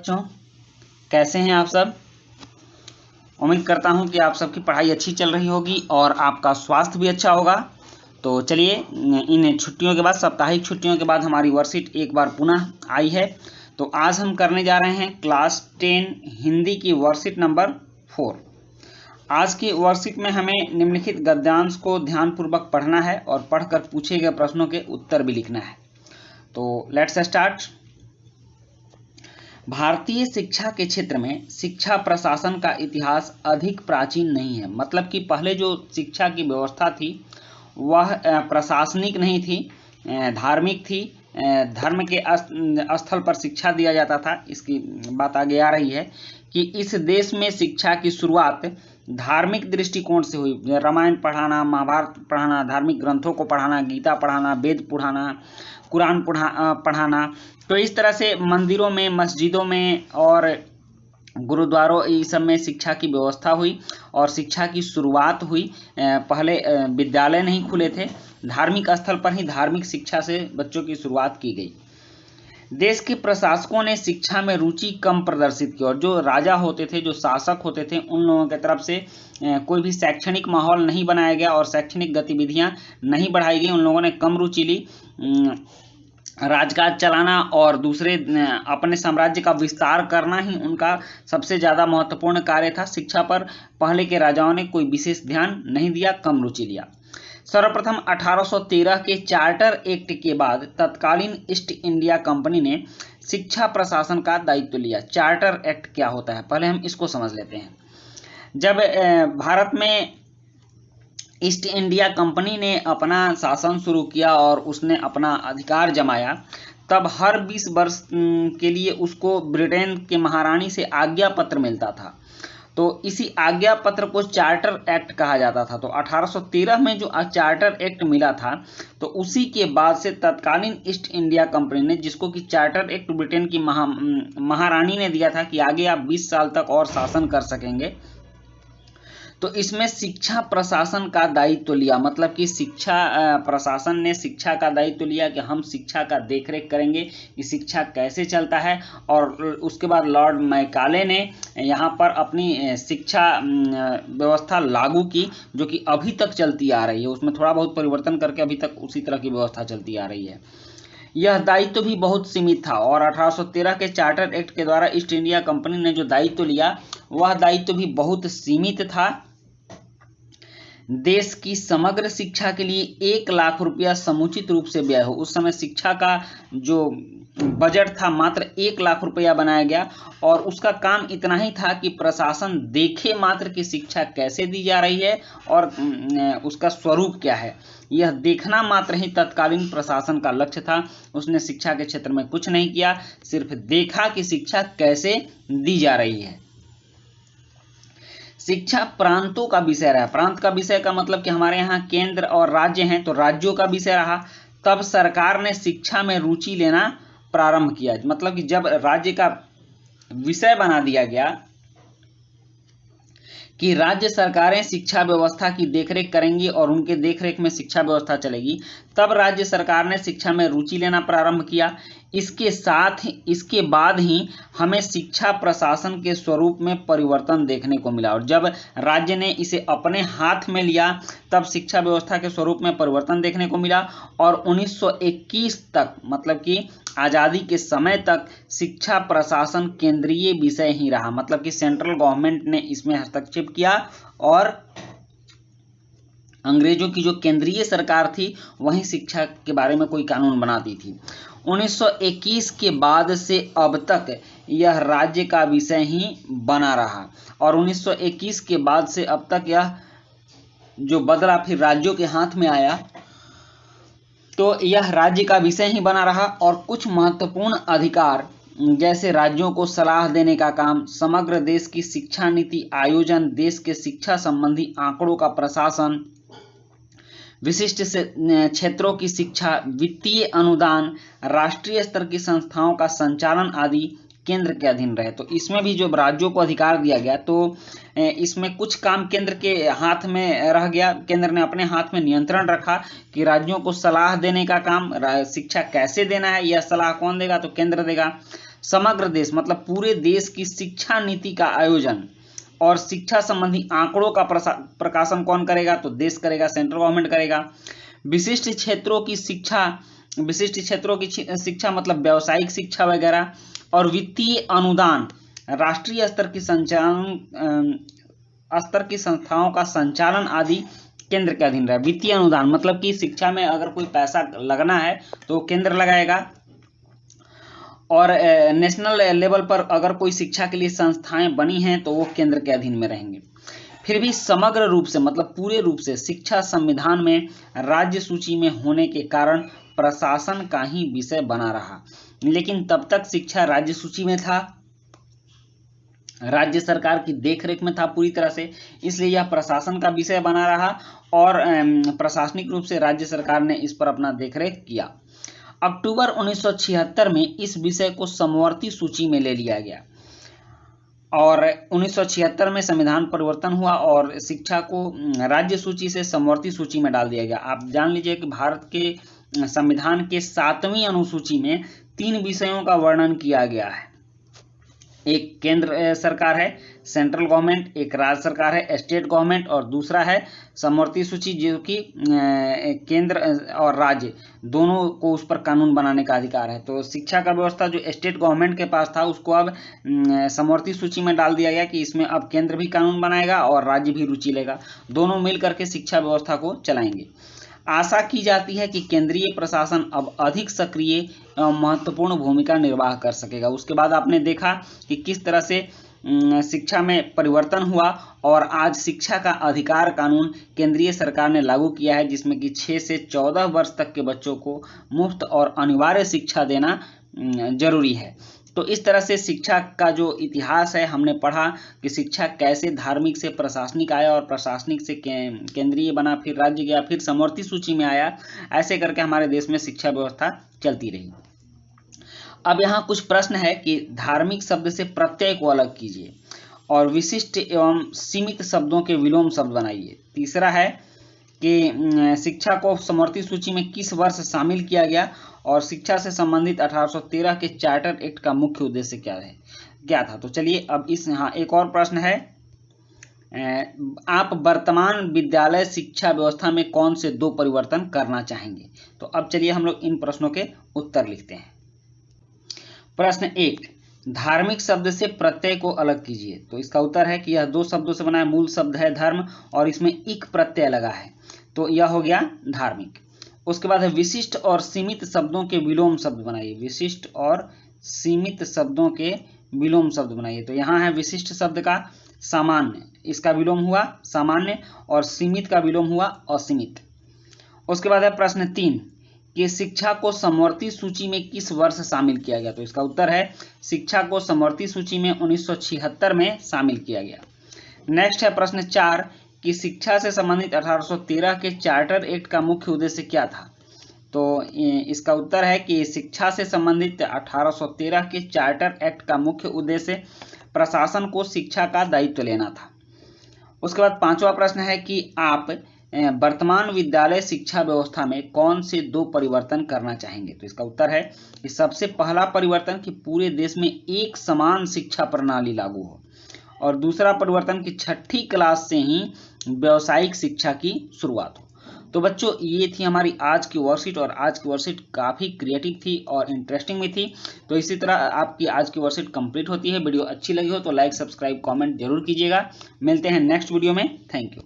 बच्चों, कैसे हैं आप सब। उम्मीद करता हूं कि आप सबकी पढ़ाई अच्छी चल रही होगी और आपका स्वास्थ्य भी अच्छा होगा। तो चलिए, इन छुट्टियों के बाद, साप्ताहिक छुट्टियों के बाद हमारी वर्कशीट एक बार पुनः आई है। तो आज हम करने जा रहे हैं क्लास 10 हिंदी की वर्कशीट नंबर 4। आज की वर्कशीट में हमें निम्नलिखित गद्यांश को ध्यानपूर्वक पढ़ना है और पढ़कर पूछे गए प्रश्नों के उत्तर भी लिखना है। तो लेट्स स्टार्ट। भारतीय शिक्षा के क्षेत्र में शिक्षा प्रशासन का इतिहास अधिक प्राचीन नहीं है। मतलब कि पहले जो शिक्षा की व्यवस्था थी वह प्रशासनिक नहीं थी, धार्मिक थी। धर्म के स्थल पर शिक्षा दिया जाता था। इसकी बात आगे आ रही है कि इस देश में शिक्षा की शुरुआत धार्मिक दृष्टिकोण से हुई। रामायण पढ़ाना, महाभारत पढ़ाना, धार्मिक ग्रंथों को पढ़ाना, गीता पढ़ाना, वेद पढ़ाना, कुरान पढ़ाना। तो इस तरह से मंदिरों में, मस्जिदों में और गुरुद्वारों इस सब में शिक्षा की व्यवस्था हुई और शिक्षा की शुरुआत हुई। पहले विद्यालय नहीं खुले थे, धार्मिक स्थल पर ही धार्मिक शिक्षा से बच्चों की शुरुआत की गई। देश के प्रशासकों ने शिक्षा में रुचि कम प्रदर्शित की और जो राजा होते थे, जो शासक होते थे, उन लोगों की तरफ से कोई भी शैक्षणिक माहौल नहीं बनाया गया और शैक्षणिक गतिविधियां नहीं बढ़ाई गई। उन लोगों ने कम रुचि ली। राजकाज चलाना और दूसरे अपने साम्राज्य का विस्तार करना ही उनका सबसे ज़्यादा महत्वपूर्ण कार्य था। शिक्षा पर पहले के राजाओं ने कोई विशेष ध्यान नहीं दिया, कम रुचि लिया। सर्वप्रथम 1813 के चार्टर एक्ट के बाद तत्कालीन ईस्ट इंडिया कंपनी ने शिक्षा प्रशासन का दायित्व लिया। चार्टर एक्ट क्या होता है, पहले हम इसको समझ लेते हैं। जब भारत में ईस्ट इंडिया कंपनी ने अपना शासन शुरू किया और उसने अपना अधिकार जमाया, तब हर 20 वर्ष के लिए उसको ब्रिटेन के महारानी से आज्ञा पत्र मिलता था। तो इसी आज्ञा पत्र को चार्टर एक्ट कहा जाता था। तो 1813 में जो चार्टर एक्ट मिला था, तो उसी के बाद से तत्कालीन ईस्ट इंडिया कंपनी ने, जिसको कि चार्टर एक्ट ब्रिटेन की महारानी ने दिया था कि आगे आप 20 साल तक और शासन कर सकेंगे, तो इसमें शिक्षा प्रशासन का दायित्व लिया। मतलब कि शिक्षा प्रशासन ने शिक्षा का दायित्व लिया कि हम शिक्षा का देखरेख करेंगे कि शिक्षा कैसे चलता है। और उसके बाद लॉर्ड मैकाले ने यहाँ पर अपनी शिक्षा व्यवस्था लागू की, जो कि अभी तक चलती आ रही है। उसमें थोड़ा बहुत परिवर्तन करके अभी तक उसी तरह की व्यवस्था चलती आ रही है। यह दायित्व भी बहुत सीमित था और 1813 के चार्टर एक्ट के द्वारा ईस्ट इंडिया कंपनी ने जो दायित्व लिया वह दायित्व भी बहुत सीमित था। देश की समग्र शिक्षा के लिए 1 लाख रुपया समुचित रूप से व्यय हो। उस समय शिक्षा का जो बजट था मात्र 1 लाख रुपया बनाया गया और उसका काम इतना ही था कि प्रशासन देखे मात्र कि शिक्षा कैसे दी जा रही है और उसका स्वरूप क्या है। यह देखना मात्र ही तत्कालीन प्रशासन का लक्ष्य था। उसने शिक्षा के क्षेत्र में कुछ नहीं किया, सिर्फ देखा कि शिक्षा कैसे दी जा रही है। शिक्षा प्रांतों का विषय रहा। प्रांत का विषय का मतलब कि हमारे यहाँ केंद्र और राज्य हैं, तो राज्यों का विषय रहा। तब सरकार ने शिक्षा में रुचि लेना प्रारंभ किया। मतलब कि जब राज्य का विषय बना दिया गया कि राज्य सरकारें शिक्षा व्यवस्था की देखरेख करेंगी और उनके देखरेख में शिक्षा व्यवस्था चलेगी, तब राज्य सरकार ने शिक्षा में रुचि लेना प्रारंभ किया। इसके बाद ही हमें शिक्षा प्रशासन के स्वरूप में परिवर्तन देखने को मिला और जब राज्य ने इसे अपने हाथ में लिया तब शिक्षा व्यवस्था के स्वरूप में परिवर्तन देखने को मिला। और 1921 तक, मतलब कि आज़ादी के समय तक, शिक्षा प्रशासन केंद्रीय विषय ही रहा। मतलब कि सेंट्रल गवर्नमेंट ने इसमें हस्तक्षेप किया और अंग्रेजों की जो केंद्रीय सरकार थी वही शिक्षा के बारे में कोई कानून बनाती थी। 1921 के बाद से अब तक यह राज्य का विषय ही बना रहा और 1921 के बाद से अब तक यह जो बदला फिर राज्यों के हाथ में आया, तो यह राज्य का विषय ही बना रहा। और कुछ महत्वपूर्ण अधिकार जैसे राज्यों को सलाह देने का काम, समग्र देश की शिक्षा नीति आयोजन, देश के शिक्षा संबंधी आंकड़ों का प्रशासन, विशिष्ट क्षेत्रों की शिक्षा, वित्तीय अनुदान, राष्ट्रीय स्तर की संस्थाओं का संचालन आदि केंद्र के अधीन रहे। तो इसमें भी जो राज्यों को अधिकार दिया गया, तो इसमें कुछ काम केंद्र के हाथ में रह गया। केंद्र ने अपने हाथ में नियंत्रण रखा कि राज्यों को सलाह देने का काम, शिक्षा कैसे देना है यह सलाह कौन देगा, तो केंद्र देगा। समग्र देश मतलब पूरे देश की शिक्षा नीति का आयोजन और शिक्षा संबंधी आंकड़ों का प्रकाशन कौन करेगा? तो देश करेगा, सेंट्रल गवर्नमेंट करेगा। विशिष्ट क्षेत्रों की शिक्षा मतलब व्यावसायिक शिक्षा वगैरह और वित्तीय अनुदान राष्ट्रीय स्तर की संस्थाओं का संचालन आदि केंद्र के अधीन रहे। वित्तीय अनुदान मतलब कि शिक्षा में अगर कोई पैसा लगना है तो केंद्र लगाएगा, और नेशनल लेवल पर अगर कोई शिक्षा के लिए संस्थाएं बनी हैं तो वो केंद्र के अधीन में रहेंगे। फिर भी समग्र रूप से मतलब पूरे रूप से शिक्षा संविधान में राज्य सूची में होने के कारण प्रशासन का ही विषय बना रहा, लेकिन तब तक शिक्षा राज्य सूची में था, राज्य सरकार की देखरेख में था पूरी तरह से, इसलिए यह प्रशासन का विषय बना रहा और प्रशासनिक रूप से राज्य सरकार ने इस पर अपना देखरेख किया। अक्टूबर 1976 में इस विषय को समवर्ती सूची में ले लिया गया और 1976 में संविधान परिवर्तन हुआ और शिक्षा को राज्य सूची से समवर्ती सूची में डाल दिया गया। आप जान लीजिए कि भारत के संविधान के 7वीं अनुसूची में 3 विषयों का वर्णन किया गया है। एक केंद्र सरकार है, सेंट्रल गवर्नमेंट, एक राज्य सरकार है, स्टेट गवर्नमेंट, और दूसरा है समवर्ती सूची जो कि केंद्र और राज्य दोनों को उस पर कानून बनाने का अधिकार है। तो शिक्षा का व्यवस्था जो स्टेट गवर्नमेंट के पास था उसको अब समवर्ती सूची में डाल दिया गया कि इसमें अब केंद्र भी कानून बनाएगा और राज्य भी रुचि लेगा, दोनों मिल करके शिक्षा व्यवस्था को चलाएंगे। आशा की जाती है कि केंद्रीय प्रशासन अब अधिक सक्रिय महत्वपूर्ण भूमिका निर्वाह कर सकेगा। उसके बाद आपने देखा कि किस तरह से शिक्षा में परिवर्तन हुआ और आज शिक्षा का अधिकार कानून केंद्रीय सरकार ने लागू किया है, जिसमें कि 6 से 14 वर्ष तक के बच्चों को मुफ्त और अनिवार्य शिक्षा देना जरूरी है। तो इस तरह से शिक्षा का जो इतिहास है हमने पढ़ा कि शिक्षा कैसे धार्मिक से प्रशासनिक आया और प्रशासनिक से केंद्रीय बना, फिर राज्य गया, फिर समवर्ती सूची में आया। ऐसे करके हमारे देश में शिक्षा व्यवस्था चलती रही। अब यहाँ कुछ प्रश्न है कि धार्मिक शब्द से प्रत्यय को अलग कीजिए और विशिष्ट एवं सीमित शब्दों के विलोम शब्द बनाइए। तीसरा है कि शिक्षा को समवर्ती सूची में किस वर्ष शामिल किया गया और शिक्षा से संबंधित 1813 के चार्टर एक्ट का मुख्य उद्देश्य क्या था। तो चलिए अब यहाँ एक और प्रश्न है, आप वर्तमान विद्यालय शिक्षा व्यवस्था में कौन से 2 परिवर्तन करना चाहेंगे। तो अब चलिए हम लोग इन प्रश्नों के उत्तर लिखते हैं। प्रश्न 1, धार्मिक शब्द से प्रत्यय को अलग कीजिए। तो इसका उत्तर है कि यह 2 शब्दों से बना है। मूल शब्द है धर्म और इसमें इक प्रत्यय लगा है, तो यह हो गया धार्मिक। उसके बाद है विशिष्ट और सीमित शब्दों के विलोम शब्द बनाइए। विशिष्ट और सीमित शब्दों के विलोम शब्द बनाइए। तो यहाँ है विशिष्ट शब्द का सामान्य, इसका विलोम हुआ सामान्य, और सीमित का विलोम हुआ असीमित। उसके बाद है प्रश्न 3 कि शिक्षा को समवर्ती सूची में किस वर्ष शामिल किया गया। तो इसका उत्तर है शिक्षा को समवर्ती सूची में 1976 में शामिल किया गया। नेक्स्ट है प्रश्न 4 कि शिक्षा से संबंधित 1813 के चार्टर एक्ट का मुख्य उद्देश्य क्या था। तो इसका उत्तर है कि शिक्षा से संबंधित 1813 के चार्टर एक्ट का मुख्य उद्देश्य प्रशासन को शिक्षा का दायित्व लेना था। उसके बाद 5वां प्रश्न है कि आप वर्तमान विद्यालय शिक्षा व्यवस्था में कौन से 2 परिवर्तन करना चाहेंगे। तो इसका उत्तर है कि सबसे पहला परिवर्तन कि पूरे देश में एक समान शिक्षा प्रणाली लागू हो, और दूसरा परिवर्तन कि 6ठी क्लास से ही व्यावसायिक शिक्षा की शुरुआत हो। तो बच्चों ये थी हमारी आज की वर्कशीट, और आज की वर्कशीट काफ़ी क्रिएटिव थी और इंटरेस्टिंग भी थी। तो इसी तरह आपकी आज की वर्कशीट कंप्लीट होती है। वीडियो अच्छी लगी हो तो लाइक, सब्सक्राइब, कमेंट जरूर कीजिएगा। मिलते हैं नेक्स्ट वीडियो में। Thank you.